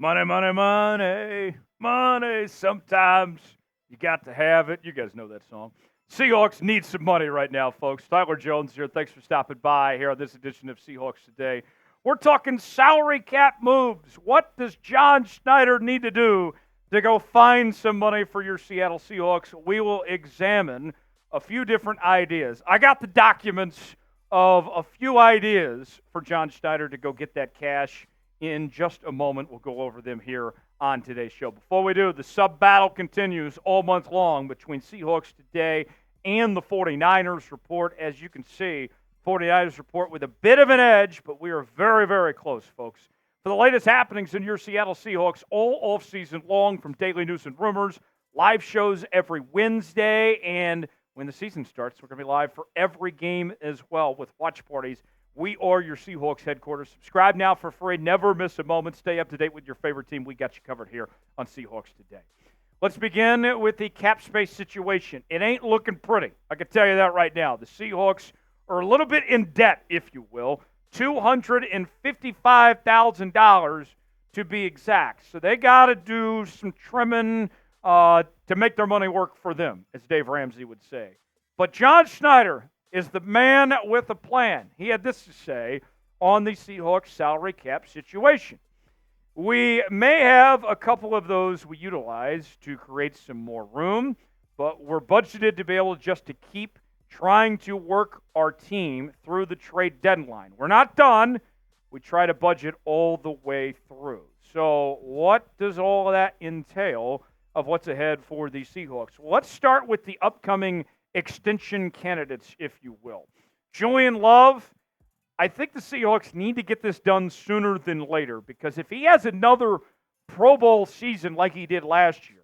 Money, money, money, money. Sometimes you got to have it. You guys know that song. Seahawks need some money right now, folks. Tyler Jones here. Thanks for stopping by here on this edition of Seahawks Today. We're talking salary cap moves. What does John Schneider need to do to go find some money for your Seattle Seahawks? We will examine a few different ideas. I got the documents of a few ideas for John Schneider to go get that cash in just a moment. We'll go over them here on today's show. Before we do, the sub-battle continues all month long between Seahawks Today and the 49ers Report. As you can see, 49ers Report with a bit of an edge, but we are very, very close, folks. For the latest happenings in your Seattle Seahawks all off-season long, from daily news and rumors, live shows every Wednesday, and when the season starts, we're going to be live for every game as well with watch parties. We are your Seahawks headquarters. Subscribe now for free. Never miss a moment. Stay up to date with your favorite team. We got you covered here on Seahawks Today. Let's begin with the cap space situation. It ain't looking pretty. I can tell you that right now. The Seahawks are a little bit in debt, if you will, $255,000 to be exact. So they got to do some trimming to make their money work for them, as Dave Ramsey would say. But John Schneider is the man with a plan. He had this to say on the Seahawks salary cap situation. We may have a couple of those we utilize to create some more room, but we're budgeted to be able just to keep trying to work our team through the trade deadline. We're not done. We try to budget all the way through. So what does all of that entail of what's ahead for the Seahawks? Well, let's start with the upcoming extension candidates, if you will. Julian Love, I think the Seahawks need to get this done sooner than later, because if he has another Pro Bowl season like he did last year,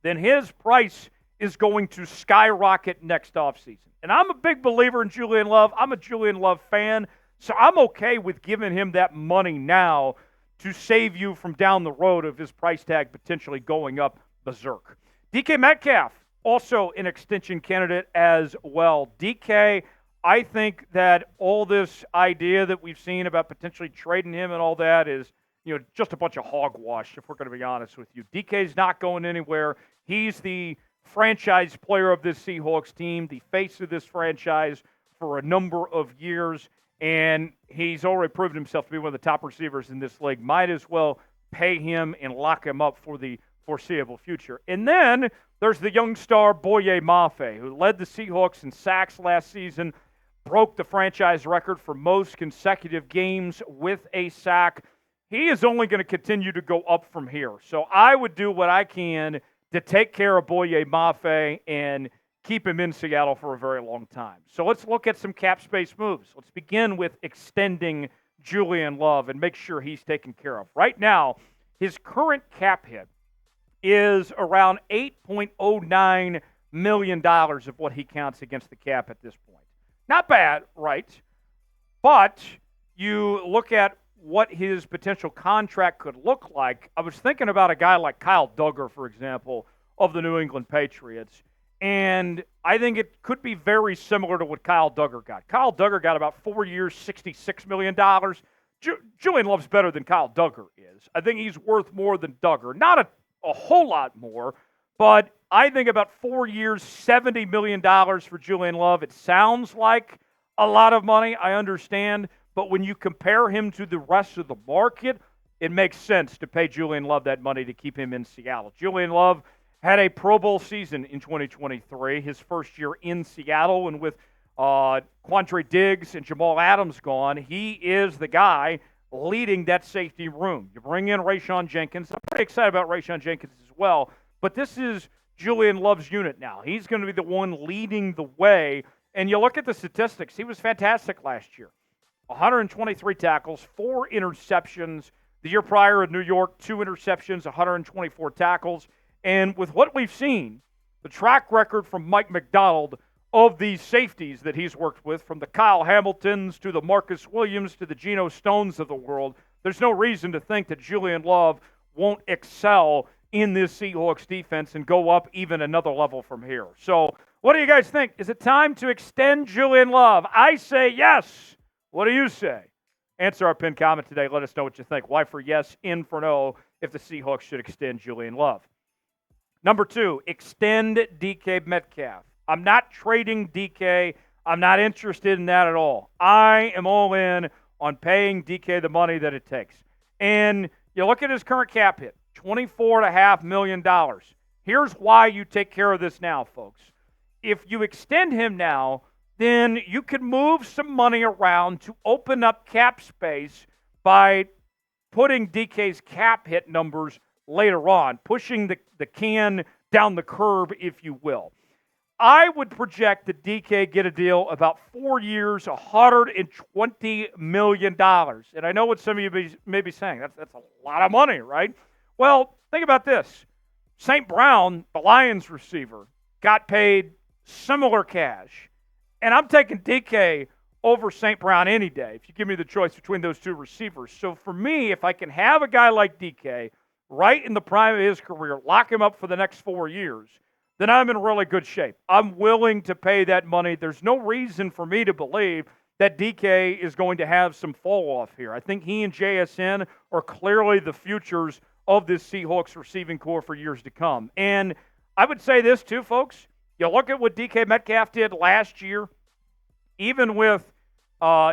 then his price is going to skyrocket next offseason. And I'm a big believer in Julian Love. I'm a Julian Love fan, so I'm okay with giving him that money now to save you from down the road of his price tag potentially going up berserk. DK Metcalf, also an extension candidate as well. DK, I think that all this idea that we've seen about potentially trading him and all that is, just a bunch of hogwash, if we're going to be honest with you. DK's not going anywhere. He's the franchise player of this Seahawks team, the face of this franchise for a number of years, and he's already proven himself to be one of the top receivers in this league. Might as well pay him and lock him up for the foreseeable future. And then there's the young star Boye Mafe, who led the Seahawks in sacks last season, broke the franchise record for most consecutive games with a sack. He is only going to continue to go up from here. So I would do what I can to take care of Boye Mafe and keep him in Seattle for a very long time. So let's look at some cap space moves. Let's begin with extending Julian Love and make sure he's taken care of. Right now, his current cap hit is around $8.09 million of what he counts against the cap at this point. Not bad, right? But you look at what his potential contract could look like. I was thinking about a guy like Kyle Duggar, for example, of the New England Patriots, and I think it could be very similar to what Kyle Duggar got. Kyle Duggar got about 4 years, $66 million. Julian Love's better than Kyle Duggar is. I think he's worth more than Duggar. Not a whole lot more, but I think about 4 years, $70 million for Julian Love. It sounds like a lot of money, I understand, but when you compare him to the rest of the market, it makes sense to pay Julian Love that money to keep him in Seattle. Julian Love had a Pro Bowl season in 2023, his first year in Seattle, and with Quandre Diggs and Jamal Adams gone, he is the guy leading that safety room. You bring in Rayshawn Jenkins. I'm pretty excited about Rayshawn Jenkins as well, but this is Julian Love's unit now. He's going to be the one leading the way, and you look at the statistics. He was fantastic last year. 123 tackles, 4 interceptions. The year prior in New York, 2 interceptions, 124 tackles. And with what we've seen, the track record from Mike McDonald of these safeties that he's worked with, from the Kyle Hamiltons to the Marcus Williams to the Geno Stones of the world, there's no reason to think that Julian Love won't excel in this Seahawks defense and go up even another level from here. So what do you guys think? Is it time to extend Julian Love? I say yes. What do you say? Answer our pinned comment today. Let us know what you think. Y for yes, N for no. if the Seahawks should extend Julian Love. Number 2, extend DK Metcalf. I'm not trading DK. I'm not interested in that at all. I am all in on paying DK the money that it takes. And you look at his current cap hit, $24.5 million. Here's why you take care of this now, folks. If you extend him now, then you can move some money around to open up cap space by putting DK's cap hit numbers later on, pushing the can down the curb, if you will. I would project that DK get a deal about 4 years, $120 million. And I know what some of you may be saying. That's a lot of money, right? Well, think about this. St. Brown, the Lions receiver, got paid similar cash. And I'm taking DK over St. Brown any day if you give me the choice between those two receivers. So for me, if I can have a guy like DK right in the prime of his career, lock him up for the next 4 years, then I'm in really good shape. I'm willing to pay that money. There's no reason for me to believe that DK is going to have some fall off here. I think he and JSN are clearly the futures of this Seahawks receiving core for years to come. And I would say this too, folks. You look at what DK Metcalf did last year, even with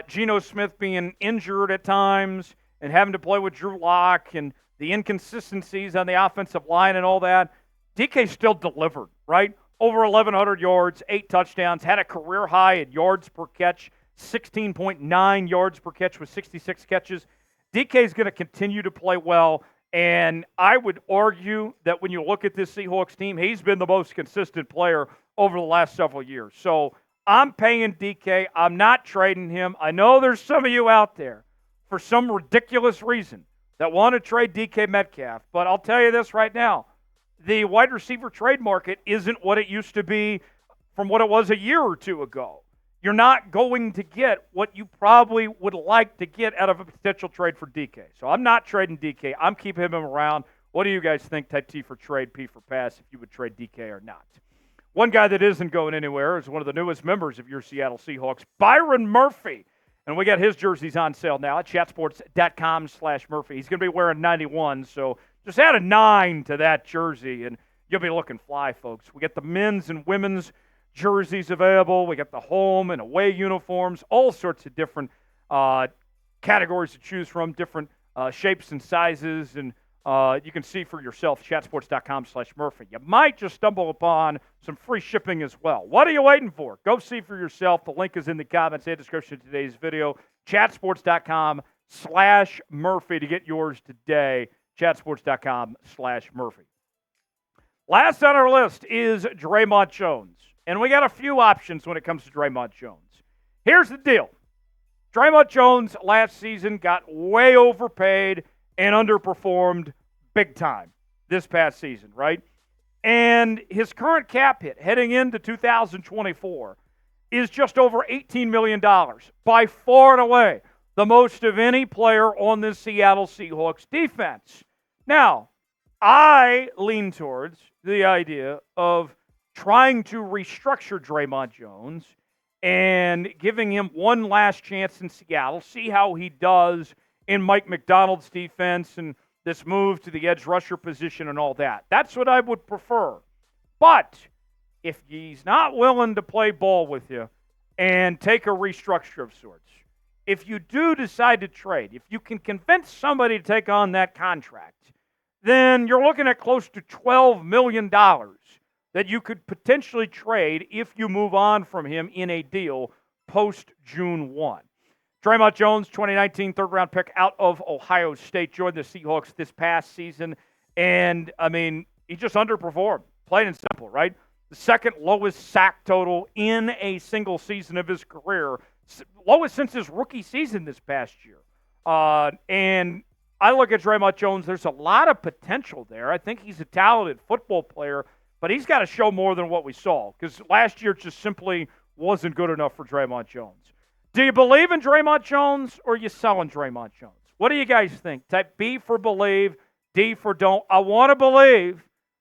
Geno Smith being injured at times and having to play with Drew Lock and the inconsistencies on the offensive line and all that, DK still delivered, right? Over 1,100 yards, 8 touchdowns, had a career high in yards per catch, 16.9 yards per catch with 66 catches. DK is going to continue to play well, and I would argue that when you look at this Seahawks team, he's been the most consistent player over the last several years. So I'm paying DK. I'm not trading him. I know there's some of you out there for some ridiculous reason that want to trade DK Metcalf, but I'll tell you this right now. The wide receiver trade market isn't what it used to be from what it was a year or two ago. You're not going to get what you probably would like to get out of a potential trade for DK. So I'm not trading DK. I'm keeping him around. What do you guys think? Type T for trade, P for pass, if you would trade DK or not. One guy that isn't going anywhere is one of the newest members of your Seattle Seahawks, Byron Murphy. And we got his jerseys on sale now at chatsports.com/Murphy. He's going to be wearing 91, so just add a 9 to that jersey, and you'll be looking fly, folks. We got the men's and women's jerseys available. We got the home and away uniforms, all sorts of different categories to choose from, different shapes and sizes, and you can see for yourself, chatsports.com/Murphy. You might just stumble upon some free shipping as well. What are you waiting for? Go see for yourself. The link is in the comments and description of today's video. Chatsports.com/Murphy to get yours today. Chatsports.com/Murphy. Last on our list is Dre'Mont Jones. And we got a few options when it comes to Dre'Mont Jones. Here's the deal. Dre'Mont Jones last season got way overpaid and underperformed big time this past season, right? And his current cap hit heading into 2024 is just over $18 million, by far and away the most of any player on this Seattle Seahawks defense. Now, I lean towards the idea of trying to restructure Dre'Mont Jones and giving him one last chance in Seattle, see how he does in Mike McDonald's defense and this move to the edge rusher position and all that. That's what I would prefer. But if he's not willing to play ball with you and take a restructure of sorts, if you do decide to trade, if you can convince somebody to take on that contract, then you're looking at close to $12 million that you could potentially trade if you move on from him in a deal post-June 1. Dre'Mont Jones, 2019 third-round pick out of Ohio State, joined the Seahawks this past season. And, I mean, he just underperformed, plain and simple, right? The second lowest sack total in a single season of his career, lowest since his rookie season this past year. And I look at Dre'Mont Jones, there's a lot of potential there. I think he's a talented football player, but he's got to show more than what we saw because last year just simply wasn't good enough for Dre'Mont Jones. Do you believe in Dre'Mont Jones or are you selling Dre'Mont Jones? What do you guys think? Type B for believe, D for don't. I want to believe,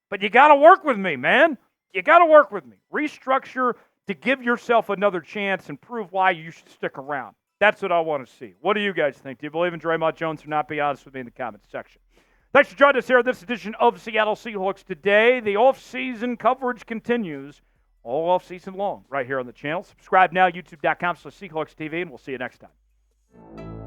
but you got to work with me, man. You got to work with me. Restructure to give yourself another chance and prove why you should stick around. That's what I want to see. What do you guys think? Do you believe in Dre'Mont Jones or not? Be honest with me in the comments section. Thanks for joining us here on this edition of Seattle Seahawks Today. The off-season coverage continues all off-season long right here on the channel. Subscribe now, youtube.com/SeahawksTV, and we'll see you next time.